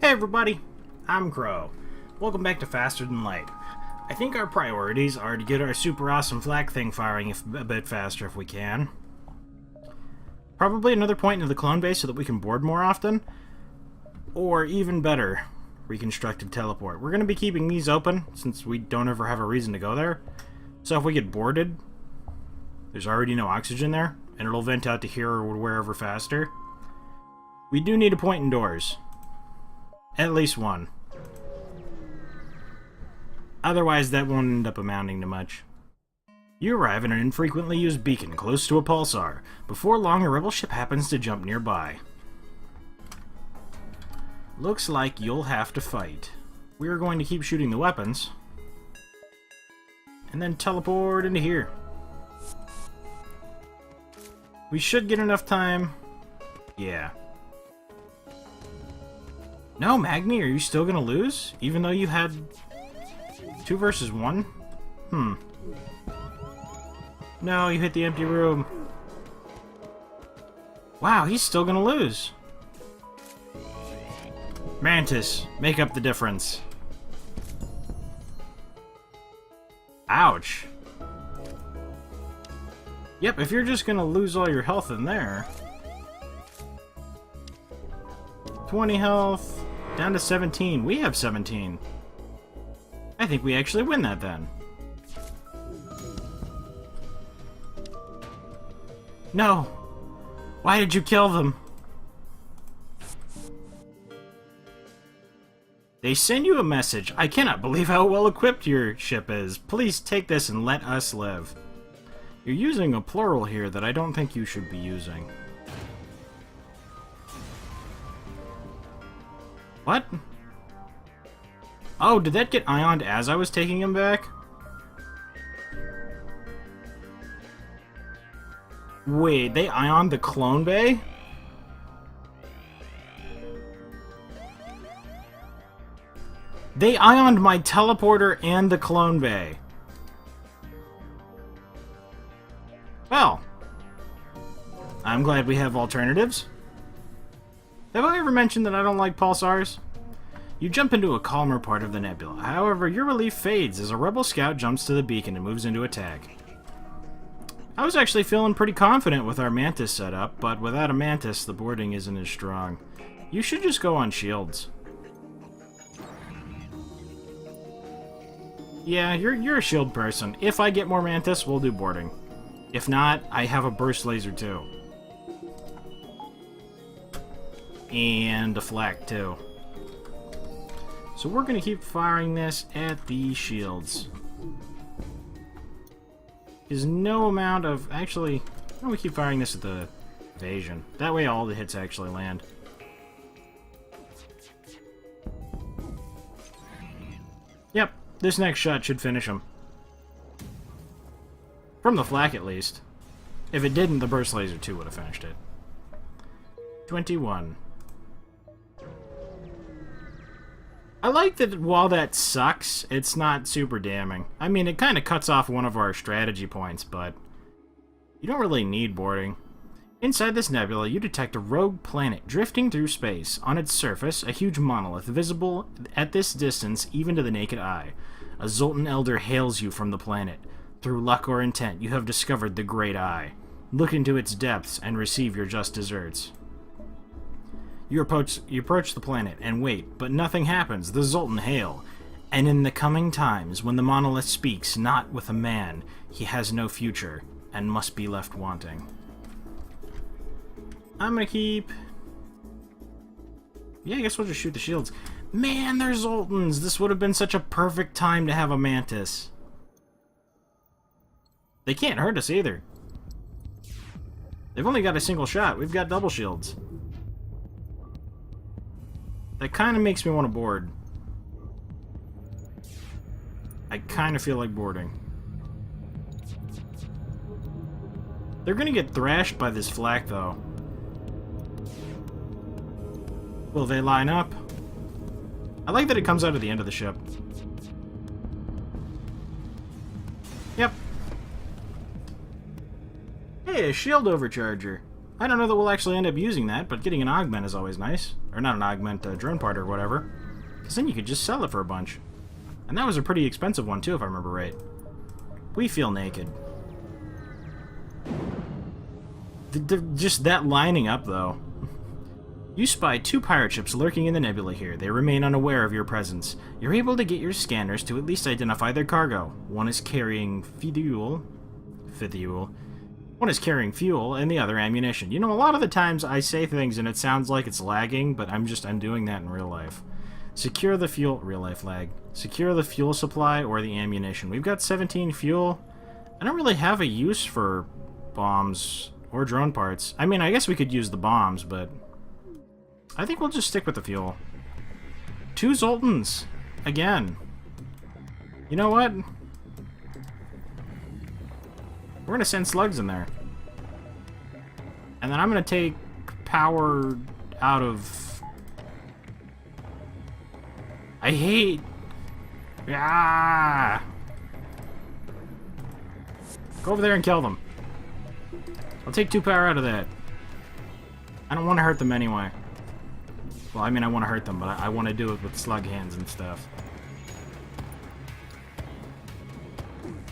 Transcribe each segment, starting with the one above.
Hey everybody, I'm Crow. Welcome back to Faster Than Light. I think our priorities are to get our super awesome flak thing firing a bit faster if we can. Probably another point into the clone base so that we can board more often. Or even better, reconstructed teleport. We're going to be keeping these open since we don't ever have a reason to go there. So if we get boarded, there's already no oxygen there, and it'll vent out to here or wherever faster. We do need a point indoors. At least one. Otherwise, that won't end up amounting to much. You arrive at an infrequently used beacon close to a pulsar. Before long, a rebel ship happens to jump nearby. Looks like you'll have to fight. We are going to keep shooting the weapons. And then teleport into here. We should get enough time. Yeah. No, Magni, are you still gonna lose? Even though you had 2 versus 1? No, you hit the empty room. Wow, he's still gonna lose. Mantis, make up the difference. Ouch. Yep, if you're just gonna lose all your health in there. 20 health. Down to 17. We have 17. I think we actually win that then. No! Why did you kill them? They send you a message. I cannot believe how well equipped your ship is. Please take this and let us live. You're using a plural here that I don't think you should be using. What? Oh, did that get ioned as I was taking him back? Wait, they ioned the clone bay? They ioned my teleporter and the clone bay. Well, I'm glad we have alternatives. Have I ever mentioned that I don't like pulsars? You jump into a calmer part of the nebula. However, your relief fades as a rebel scout jumps to the beacon and moves into attack. I was actually feeling pretty confident with our Mantis setup, but without a Mantis, the boarding isn't as strong. You should just go on shields. Yeah, you're a shield person. If I get more Mantis, we'll do boarding. If not, I have a burst laser too. And a flak too. So we're going to keep firing this at the shields. There's no amount of... Actually, why don't we keep firing this at the evasion? That way all the hits actually land. Yep, this next shot should finish him. From the flak at least. If it didn't, the burst laser 2 would have finished it. 21. I like that while that sucks, it's not super damning. I mean, it kind of cuts off one of our strategy points, but you don't really need boarding. Inside this nebula, you detect a rogue planet drifting through space. On its surface, a huge monolith visible at this distance even to the naked eye. A Zoltan Elder hails you from the planet. Through luck or intent, you have discovered the Great Eye. Look into its depths and receive your just desserts. You approach the planet and wait, but nothing happens. The Zoltan hail. And in the coming times, when the monolith speaks not with a man, he has no future, and must be left wanting. I'm gonna keep... Yeah, I guess we'll just shoot the shields. Man, they're Zoltans! This would have been such a perfect time to have a Mantis. They can't hurt us either. They've only got a single shot. We've got double shields. That kind of makes me want to board. I kind of feel like boarding. They're going to get thrashed by this flak, though. Will they line up? I like that it comes out at the end of the ship. Yep. Hey, a shield overcharger. I don't know that we'll actually end up using that, but getting an augment is always nice. Or not an augment, a drone part or whatever. Because then you could just sell it for a bunch. And that was a pretty expensive one too, if I remember right. We feel naked. Just that lining up, though. You spy 2 pirate ships lurking in the nebula here. They remain unaware of your presence. You're able to get your scanners to at least identify their cargo. One is carrying fuel. One is carrying fuel, and the other ammunition. You know, a lot of the times I say things and it sounds like it's lagging, but I'm doing that in real life. Secure the fuel... Real life lag. Secure the fuel supply or the ammunition. We've got 17 fuel. I don't really have a use for bombs or drone parts. I mean, I guess we could use the bombs, but... I think we'll just stick with the fuel. 2 Zoltans! Again. You know what? We're gonna send slugs in there. And then I'm gonna take power out of... I hate... Ah! Go over there and kill them. I'll take 2 power out of that. I don't want to hurt them anyway. Well, I mean, I want to hurt them, but I want to do it with slug hands and stuff.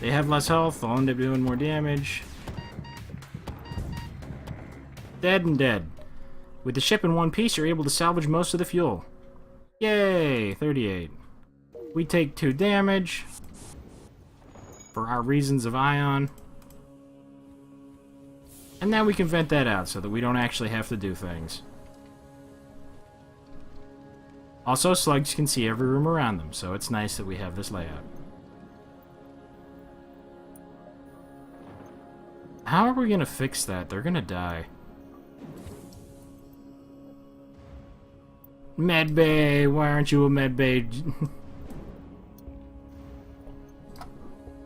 They have less health, they'll end up doing more damage. Dead and dead. With the ship in one piece, you're able to salvage most of the fuel. Yay! 38. We take 2 damage. For our reasons of ion. And now we can vent that out so that we don't actually have to do things. Also, slugs can see every room around them, so it's nice that we have this layout. How are we gonna fix that? They're gonna die. Medbay, why aren't you a medbay?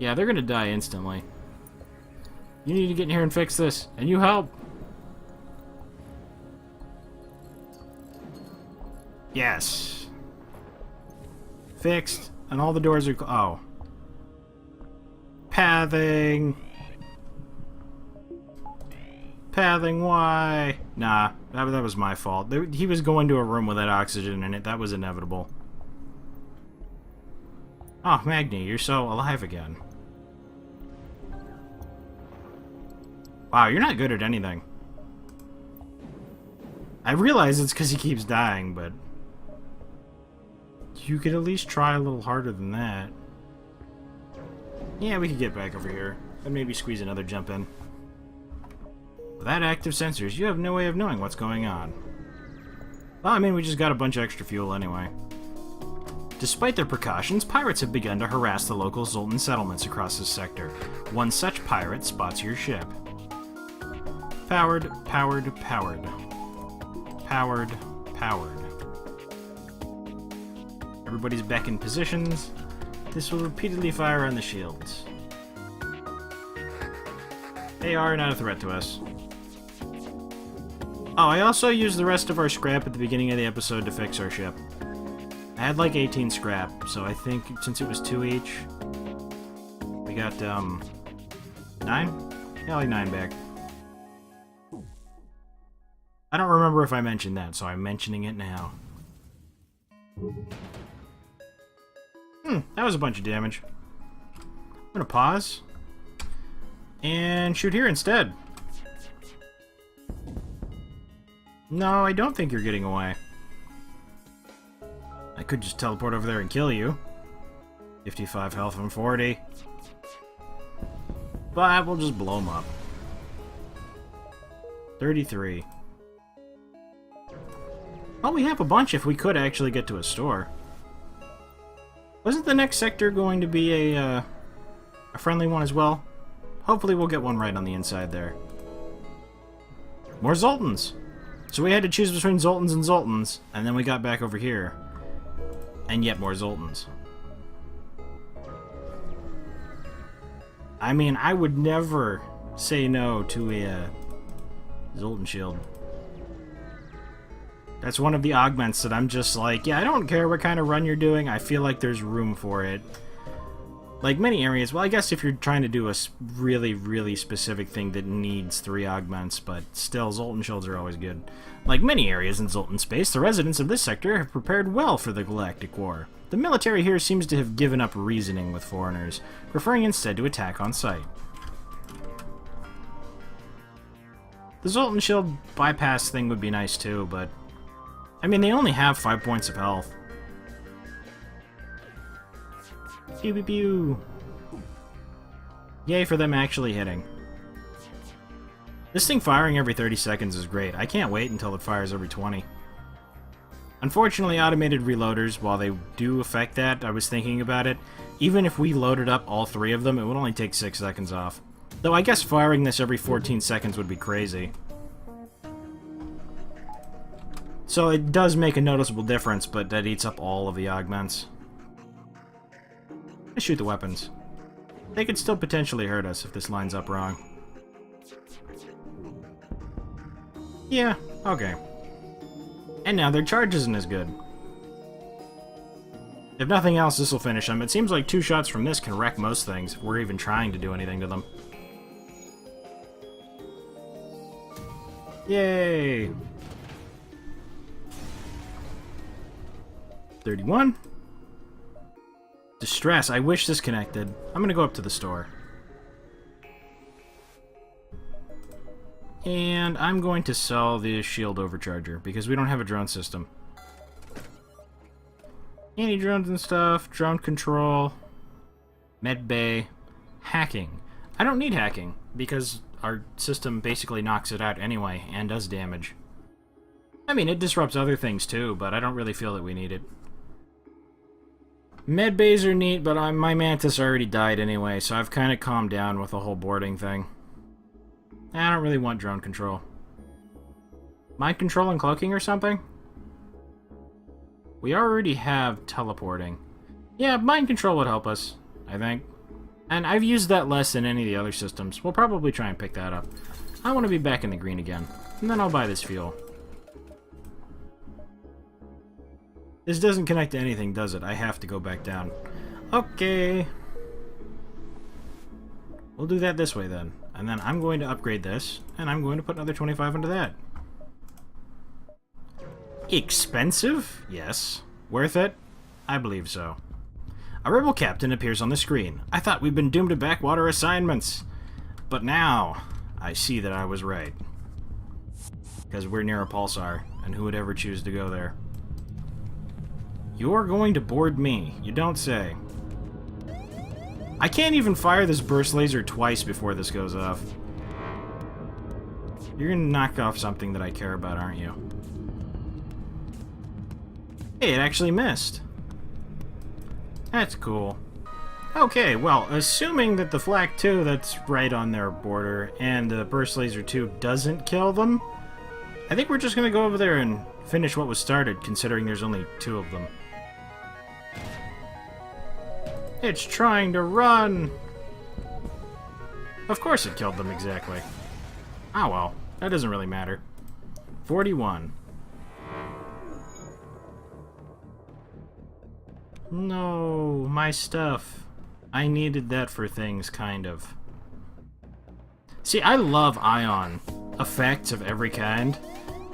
Yeah, they're gonna die instantly. You need to get in here and fix this, and you help. Yes. Fixed, and all the doors are... Oh. Pathing. Pathing, why? Nah, that was my fault. He was going to a room with that oxygen in it. That was inevitable. Oh, Magni, you're so alive again. Wow, you're not good at anything. I realize it's because he keeps dying, but... You could at least try a little harder than that. Yeah, we could get back over here. And maybe squeeze another jump in. Without active sensors, you have no way of knowing what's going on. Well, I mean, we just got a bunch of extra fuel anyway. Despite their precautions, pirates have begun to harass the local Zoltan settlements across this sector. One such pirate spots your ship. Powered, powered, powered. Powered, powered. Everybody's back in positions. This will repeatedly fire on the shields. They are not a threat to us. Oh, I also used the rest of our scrap at the beginning of the episode to fix our ship. I had like 18 scrap, so I think since it was 2 each, we got, 9? Yeah, like 9 back. I don't remember if I mentioned that, so I'm mentioning it now. That was a bunch of damage. I'm gonna pause. And shoot here instead. No, I don't think you're getting away. I could just teleport over there and kill you. 55 health from 40. But we'll just blow them up. 33. Well, we have a bunch if we could actually get to a store. Wasn't the next sector going to be a friendly one as well? Hopefully we'll get one right on the inside there. More Zoltans! So we had to choose between Zoltans and Zoltans, and then we got back over here. And yet more Zoltans. I mean, I would never say no to a Zoltan shield. That's one of the augments that I'm just like, yeah, I don't care what kind of run you're doing, I feel like there's room for it. Like many areas, well, I guess if you're trying to do a really, really specific thing that needs 3 augments, but still, Zoltan shields are always good. Like many areas in Zoltan space, the residents of this sector have prepared well for the Galactic War. The military here seems to have given up reasoning with foreigners, preferring instead to attack on sight. The Zoltan shield bypass thing would be nice too, but... I mean, they only have 5 points of health. Pew pew pew! Yay for them actually hitting. This thing firing every 30 seconds is great. I can't wait until it fires every 20. Unfortunately, automated reloaders, while they do affect that, I was thinking about it, even if we loaded up all 3 of them, it would only take 6 seconds off. Though I guess firing this every 14 seconds would be crazy. So it does make a noticeable difference, but that eats up all of the augments. I shoot the weapons. They could still potentially hurt us if this lines up wrong. Yeah, okay. And now their charge isn't as good. If nothing else, this will finish them. It seems like 2 shots from this can wreck most things, if we're even trying to do anything to them. Yay! 31. Distress. I wish this connected. I'm gonna go up to the store. And I'm going to sell the shield overcharger, because we don't have a drone system. Anti-drones and stuff, drone control, med bay, hacking. I don't need hacking, because our system basically knocks it out anyway, and does damage. I mean, it disrupts other things too, but I don't really feel that we need it. Med bays are neat, but my Mantis already died anyway, so I've kind of calmed down with the whole boarding thing. I don't really want drone control. Mind control and cloaking or something? We already have teleporting. Yeah, mind control would help us, I think. And I've used that less than any of the other systems. We'll probably try and pick that up. I want to be back in the green again. And then I'll buy this fuel. This doesn't connect to anything, does it? I have to go back down. Okay. We'll do that this way then. And then I'm going to upgrade this, and I'm going to put another 25 into that. Expensive? Yes. Worth it? I believe so. A rebel captain appears on the screen. I thought we'd been doomed to backwater assignments. But now, I see that I was right. Because we're near a pulsar, and who would ever choose to go there? You're going to board me, you don't say. I can't even fire this burst laser twice before this goes off. You're gonna knock off something that I care about, aren't you? Hey, it actually missed. That's cool. Okay, well, assuming that the Flak 2 that's right on their border and the burst laser 2 doesn't kill them, I think we're just gonna go over there and finish what was started, considering there's only 2 of them. It's trying to run! Of course it killed them, exactly. Ah well, that doesn't really matter. 41. No, my stuff. I needed that for things, kind of. See, I love ion effects of every kind,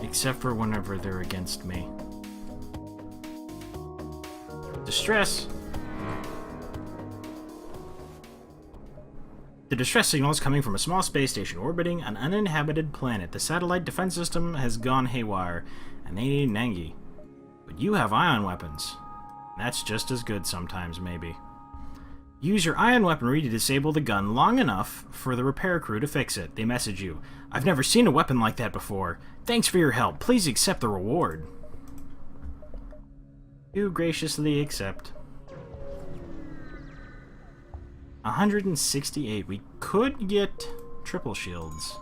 except for whenever they're against me. Distress! The distress signal is coming from a small space station orbiting an uninhabited planet. The satellite defense system has gone haywire, and they need Nengi. But you have ion weapons. That's just as good sometimes, maybe. Use your ion weaponry to disable the gun long enough for the repair crew to fix it. They message you. I've never seen a weapon like that before. Thanks for your help. Please accept the reward. You graciously accept. 168. We could get triple shields.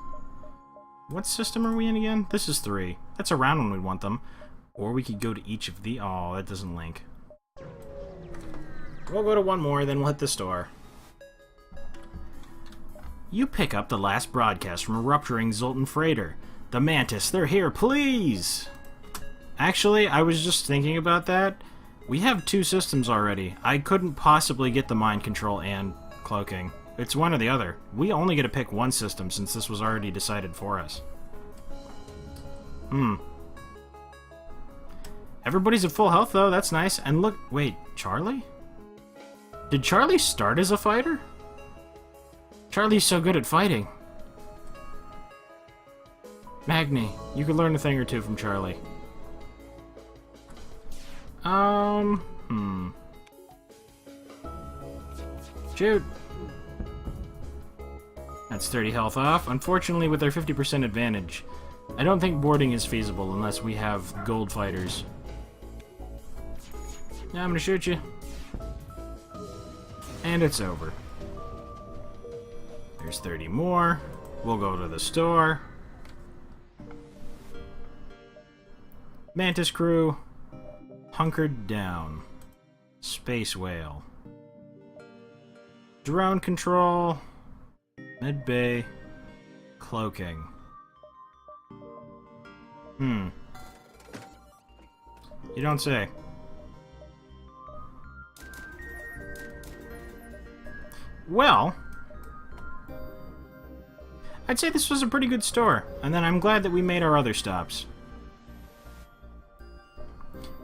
What system are we in again? This is 3. That's around when we want them. Or we could go to each of the... Oh, that doesn't link. We'll go to one more, then we'll hit the store. You pick up the last broadcast from a rupturing Zoltan freighter. The Mantis, they're here, please! Actually, I was just thinking about that, We have 2 systems already. I couldn't possibly get the mind control and cloaking. It's one or the other. We only get to pick one system since this was already decided for us. Everybody's at full health, though. That's nice. And look... Wait, Charlie? Did Charlie start as a fighter? Charlie's so good at fighting. Magni, you could learn a thing or two from Charlie. Shoot. That's 30 health off. Unfortunately, with our 50% advantage, I don't think boarding is feasible unless we have gold fighters. Yeah, I'm gonna shoot you. And it's over. There's 30 more. We'll go to the store. Mantis crew, hunkered down. Space whale. Drone control. Med bay. Cloaking. You don't say. Well, I'd say this was a pretty good store, and then I'm glad that we made our other stops.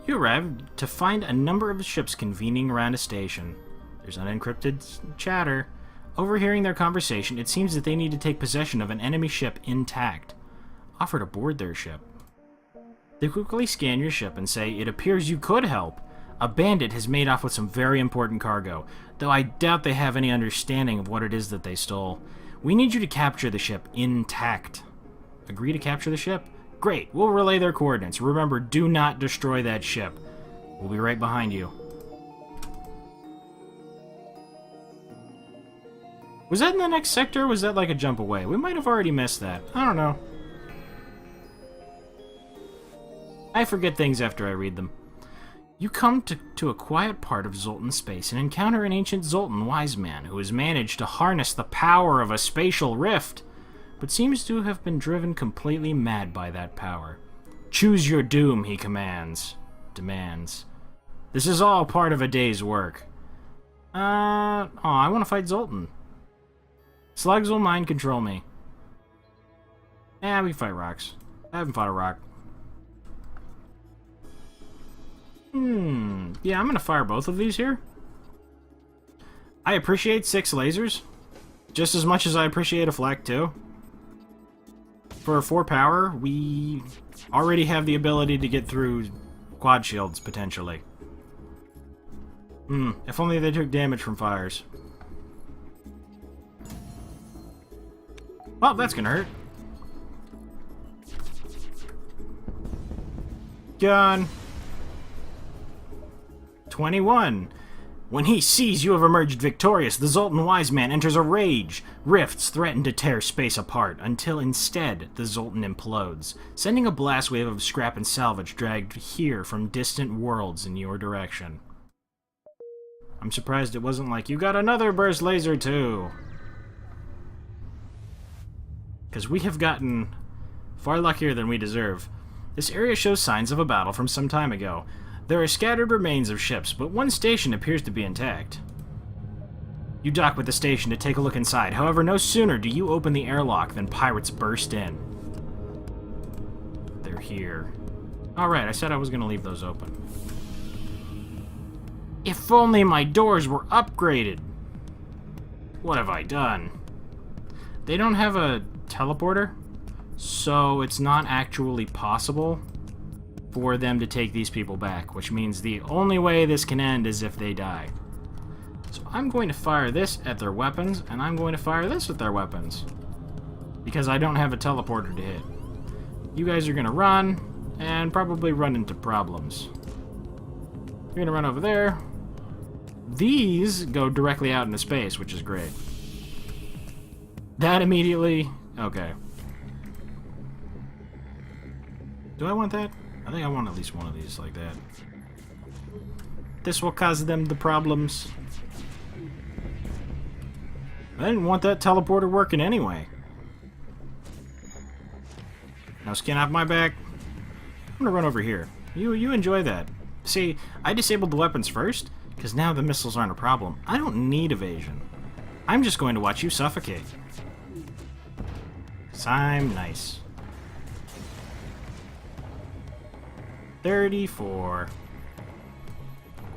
You arrived to find a number of ships convening around a station. There's unencrypted chatter. Overhearing their conversation, it seems that they need to take possession of an enemy ship intact. Offer to board their ship. They quickly scan your ship and say, it appears you could help. A bandit has made off with some very important cargo, though I doubt they have any understanding of what it is that they stole. We need you to capture the ship intact. Agree to capture the ship? Great, we'll relay their coordinates. Remember, do not destroy that ship. We'll be right behind you. Was that in the next sector, or was that like a jump away? We might have already missed that. I don't know. I forget things after I read them. You come to a quiet part of Zoltan space and encounter an ancient Zoltan wise man who has managed to harness the power of a spatial rift, but seems to have been driven completely mad by that power. Choose your doom, he demands. This is all part of a day's work. I want to fight Zoltan. Slugs will mind control me. We fight rocks. I haven't fought a rock. Yeah, I'm gonna fire both of these here. I appreciate 6 lasers, just as much as I appreciate a flak too. For 4 power, we already have the ability to get through quad shields, potentially. If only they took damage from fires. Well, that's gonna hurt. Gun. 21. When he sees you have emerged victorious, the Zoltan Wise Man enters a rage. Rifts threaten to tear space apart, until instead the Zoltan implodes, sending a blast wave of scrap and salvage dragged here from distant worlds in your direction. I'm surprised it wasn't like, you got another burst laser too. Because we have gotten far luckier than we deserve. This area shows signs of a battle from some time ago. There are scattered remains of ships, but one station appears to be intact. You dock with the station to take a look inside. However, no sooner do you open the airlock than pirates burst in. They're here. Alright, I said I was going to leave those open. If only my doors were upgraded! What have I done? They don't have a teleporter, so it's not actually possible for them to take these people back, which means the only way this can end is if they die. So I'm going to fire this at their weapons, and I'm going to fire this at their weapons, because I don't have a teleporter to hit. You guys are going to run, and probably run into problems. You're going to run over there. These go directly out into space, which is great. That immediately... Okay. Do I want that? I think I want at least one of these like that. This will cause them the problems. I didn't want that teleporter working anyway. Now skin off my back. I'm gonna run over here. You enjoy that. See, I disabled the weapons first, because now the missiles aren't a problem. I don't need evasion. I'm just going to watch you suffocate. 'Cause I'm nice. 34.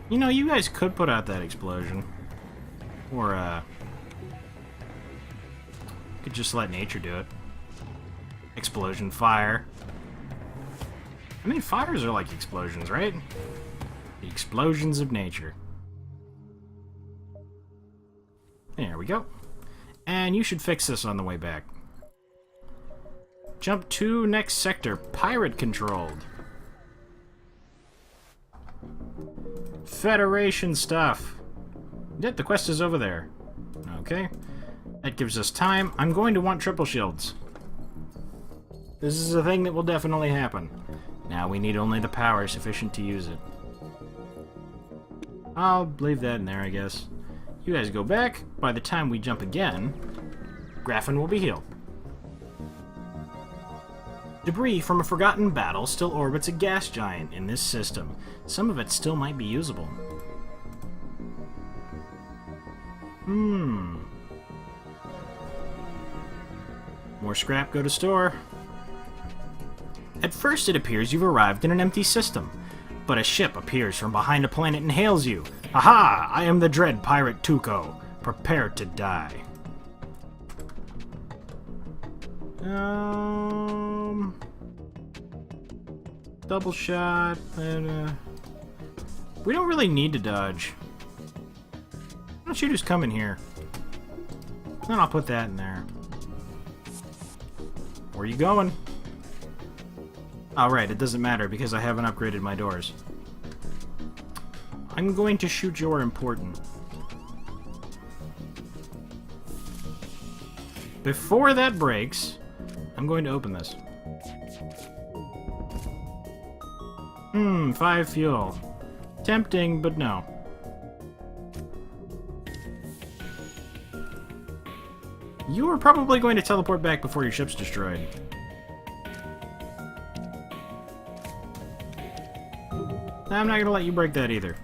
You know, you guys could put out that explosion. Or, could just let nature do it. Explosion, fire. I mean, fires are like explosions, right? The explosions of nature. There we go. And you should fix this on the way back. Jump to next sector, pirate controlled. Federation stuff. Yep, the quest is over there. Okay. That gives us time. I'm going to want triple shields. This is a thing that will definitely happen. Now we need only the power sufficient to use it. I'll leave that in there, I guess. You guys go back. By the time we jump again, Graffin will be healed. Debris from a forgotten battle still orbits a gas giant in this system. Some of it still might be usable. More scrap, go to store. At first it appears you've arrived in an empty system, but a ship appears from behind a planet and hails you. Aha! I am the dread pirate Tuco. Prepare to die. Double shot, and, we don't really need to dodge. Why don't you just come in here? Then I'll put that in there. Where are you going? Oh, right, it doesn't matter because I haven't upgraded my doors. I'm going to shoot your important. Before that breaks, I'm going to open this. 5 fuel. Tempting, but no. You are probably going to teleport back before your ship's destroyed. I'm not going to let you break that either.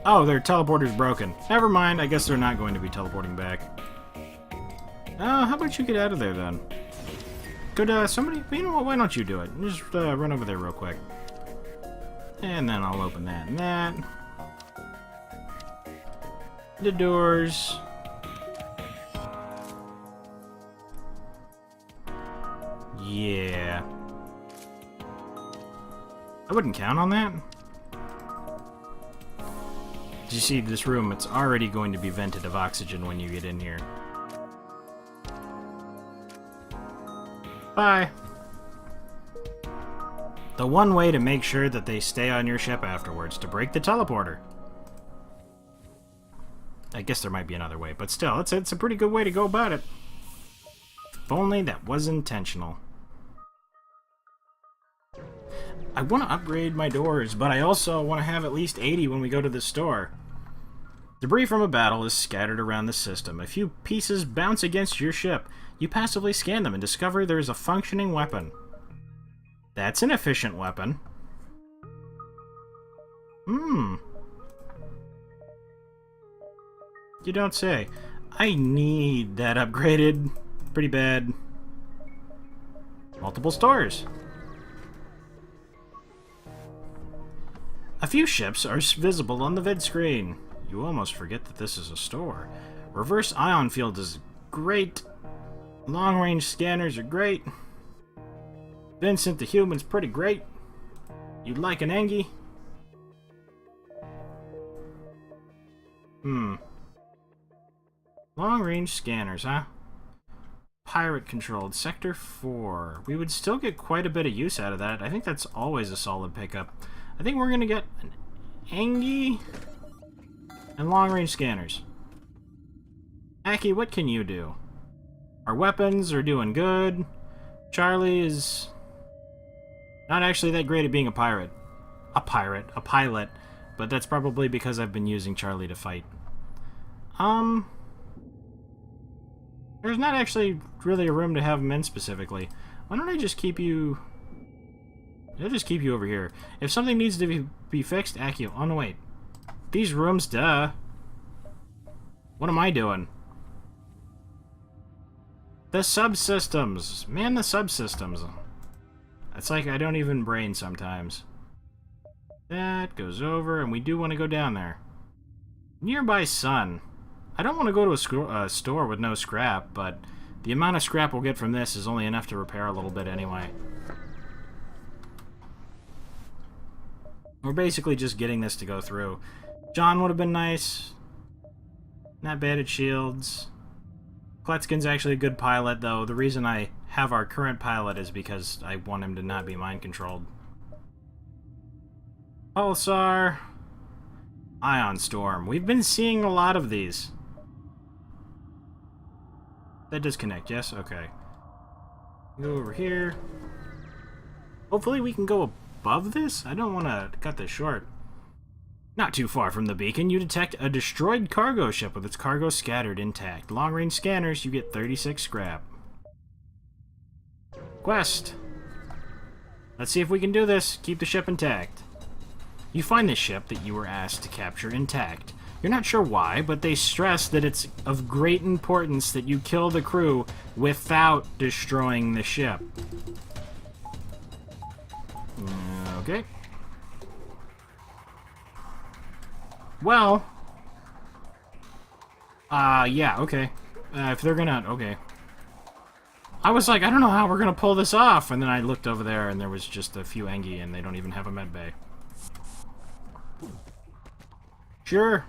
Oh, their teleporter's broken. Never mind, I guess they're not going to be teleporting back. How about you get out of there then? Could somebody... You know what, why don't you do it? Just run over there real quick. And then I'll open that and that. The doors. Yeah. I wouldn't count on that. Did you see this room? It's already going to be vented of oxygen when you get in here. Bye. The one way to make sure that they stay on your ship afterwards, to break the teleporter. I guess there might be another way, but still, it's a pretty good way to go about it. If only that was intentional. I want to upgrade my doors, but I also want to have at least 80 when we go to the store. Debris from a battle is scattered around the system. A few pieces bounce against your ship. You passively scan them and discover there is a functioning weapon. That's an efficient weapon. You don't say. I need that upgraded pretty bad. Multiple stores. A few ships are visible on the vid screen. You almost forget that this is a store. Reverse ion field is great. Long-range scanners are great. Vincent the Human's pretty great. You'd like an Engie? Long-range scanners, huh? Pirate-controlled. Sector 4. We would still get quite a bit of use out of that. I think that's always a solid pickup. I think we're going to get an Engie and long-range scanners. Aki, what can you do? Our weapons are doing good. Charlie is not actually that great at being a pirate. A pilot. But that's probably because I've been using Charlie to fight. There's not actually really a room to have him in specifically. Why don't I just keep you I'll just keep you over here. If something needs to be fixed, Accio. Oh, no, wait. These rooms, duh. What am I doing? The subsystems. Man, the subsystems. It's like I don't even brain sometimes. That goes over, and we do want to go down there. Nearby sun. I don't want to go to a store with no scrap, but the amount of scrap we'll get from this is only enough to repair a little bit anyway. We're basically just getting this to go through. John would have been nice. Not bad at shields. Kletskin's actually a good pilot, though. The reason I have our current pilot is because I want him to not be mind-controlled. Pulsar. Ion Storm. We've been seeing a lot of these. That does connect, yes? Okay. Go over here. Hopefully we can go above this? I don't want to cut this short. Not too far from the beacon, you detect a destroyed cargo ship with its cargo scattered intact. Long-range scanners, you get 36 scrap. Quest. Let's see if we can do this. Keep the ship intact. You find the ship that you were asked to capture intact. You're not sure why, but they stress that it's of great importance that you kill the crew without destroying the ship. Okay. Well, yeah, okay. If they're gonna, okay. I was like, I don't know how we're gonna pull this off, and then I looked over there, and there was just a few Engi, and they don't even have a med bay. Sure.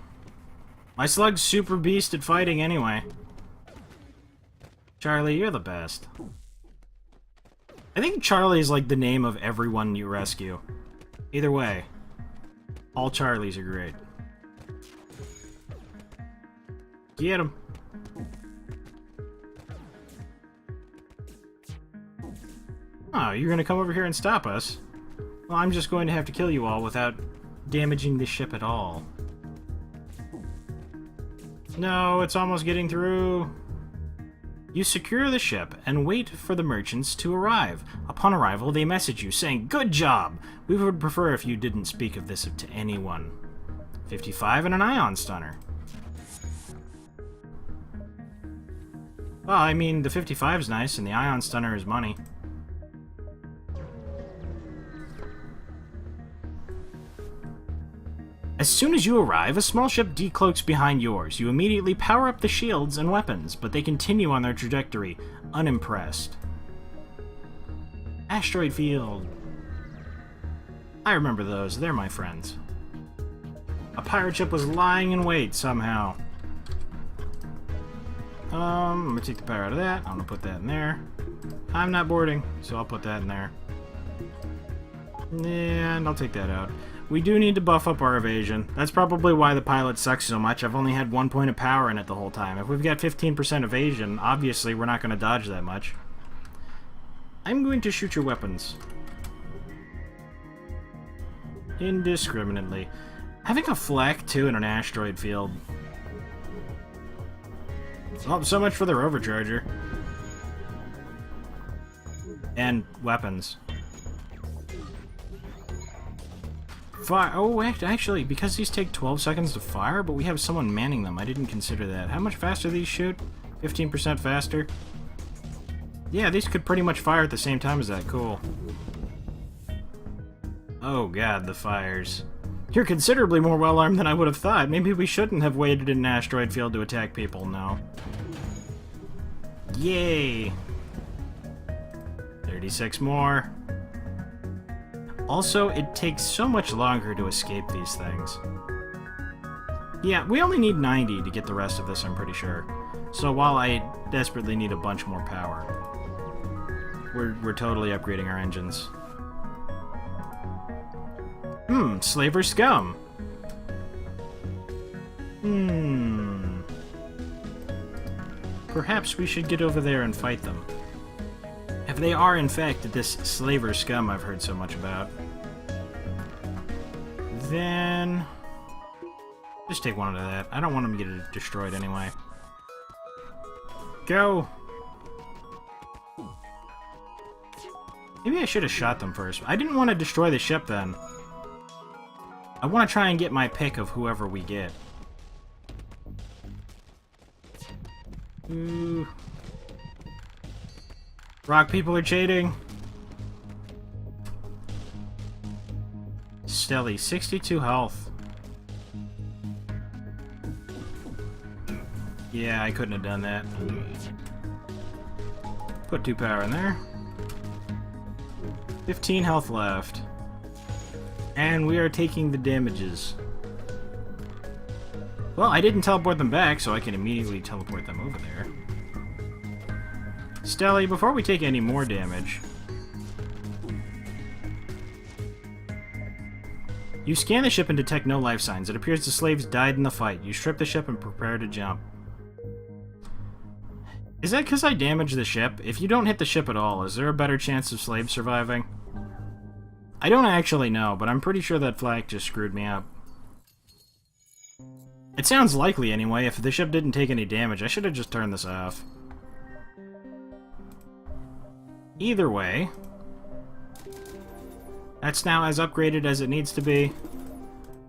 My slug's super beast at fighting anyway. Charlie, you're the best. I think Charlie is like the name of everyone you rescue. Either way, all Charlies are great. Get him. Oh, you're gonna come over here and stop us? Well, I'm just going to have to kill you all without damaging the ship at all. No, it's almost getting through. You secure the ship and wait for the merchants to arrive. Upon arrival, they message you saying, "Good job! We would prefer if you didn't speak of this to anyone." 55 and an ion stunner. Well, I mean, the 55 is nice, and the ion stunner is money. As soon as you arrive, a small ship decloaks behind yours. You immediately power up the shields and weapons, but they continue on their trajectory, unimpressed. Asteroid field. I remember those. They're my friends. A pirate ship was lying in wait somehow. I'm gonna take the power out of that. I'm gonna put that in there. I'm not boarding, so I'll put that in there. And I'll take that out. We do need to buff up our evasion. That's probably why the pilot sucks so much. I've only had 1 point of power in it the whole time. If we've got 15% evasion, obviously we're not going to dodge that much. I'm going to shoot your weapons. Indiscriminately. Having a flak, too, in an asteroid field. Oh, so much for the overcharger. And weapons. Fire. Oh, actually, because these take 12 seconds to fire, but we have someone manning them. I didn't consider that. How much faster these shoot? 15% faster? Yeah, these could pretty much fire at the same time as that. Cool. Oh god, the fires. You're considerably more well-armed than I would have thought. Maybe we shouldn't have waited in an asteroid field to attack people. No. Yay! 36 more. Also, it takes so much longer to escape these things. Yeah, we only need 90 to get the rest of this, I'm pretty sure. So while I desperately need a bunch more power, we're totally upgrading our engines. Slaver scum. Perhaps we should get over there and fight them. If they are, in fact, this slaver scum I've heard so much about, then just take one of that. I don't want them to get it destroyed anyway. Go! Maybe I should have shot them first. I didn't want to destroy the ship then. I want to try and get my pick of whoever we get. Ooh. Rock people are cheating. Stelly, 62 health. Yeah, I couldn't have done that. Put 2 power in there. 15 health left. And we are taking the damages. Well, I didn't teleport them back, so I can immediately teleport them over there. Stelly, before we take any more damage... You scan the ship and detect no life signs. It appears the slaves died in the fight. You strip the ship and prepare to jump. Is that because I damaged the ship? If you don't hit the ship at all, is there a better chance of slaves surviving? I don't actually know, but I'm pretty sure that flak just screwed me up. It sounds likely anyway. If the ship didn't take any damage, I should have just turned this off. Either way, that's now as upgraded as it needs to be,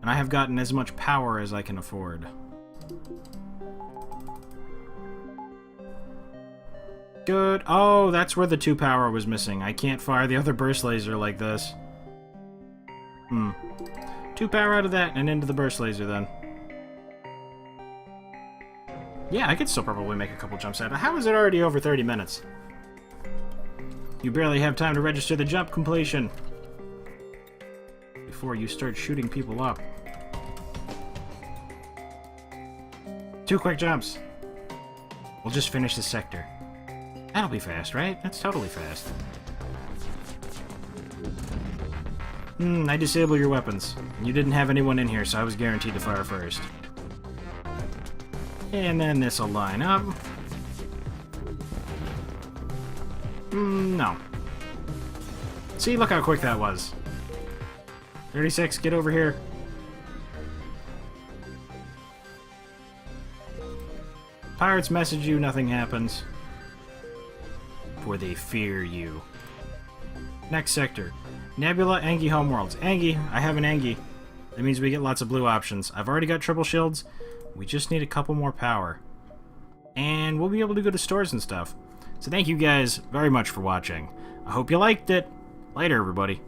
and I have gotten as much power as I can afford. Good. Oh, that's where the 2 power was missing. I can't fire the other burst laser like this. 2 power out of that and into the burst laser then. Yeah, I could still probably make a couple jumps out of it. How is it already over 30 minutes? You barely have time to register the jump completion before you start shooting people up. 2 quick jumps. We'll just finish this sector. That'll be fast, right? That's totally fast. I disabled your weapons. You didn't have anyone in here, so I was guaranteed to fire first. And then this'll line up. No. See, look how quick that was. 36, get over here. Pirates message you, nothing happens. For they fear you. Next sector. Nebula, Angie homeworlds. Angie, I have an Angie. That means we get lots of blue options. I've already got triple shields. We just need a couple more power. And we'll be able to go to stores and stuff. So thank you guys very much for watching. I hope you liked it. Later, everybody.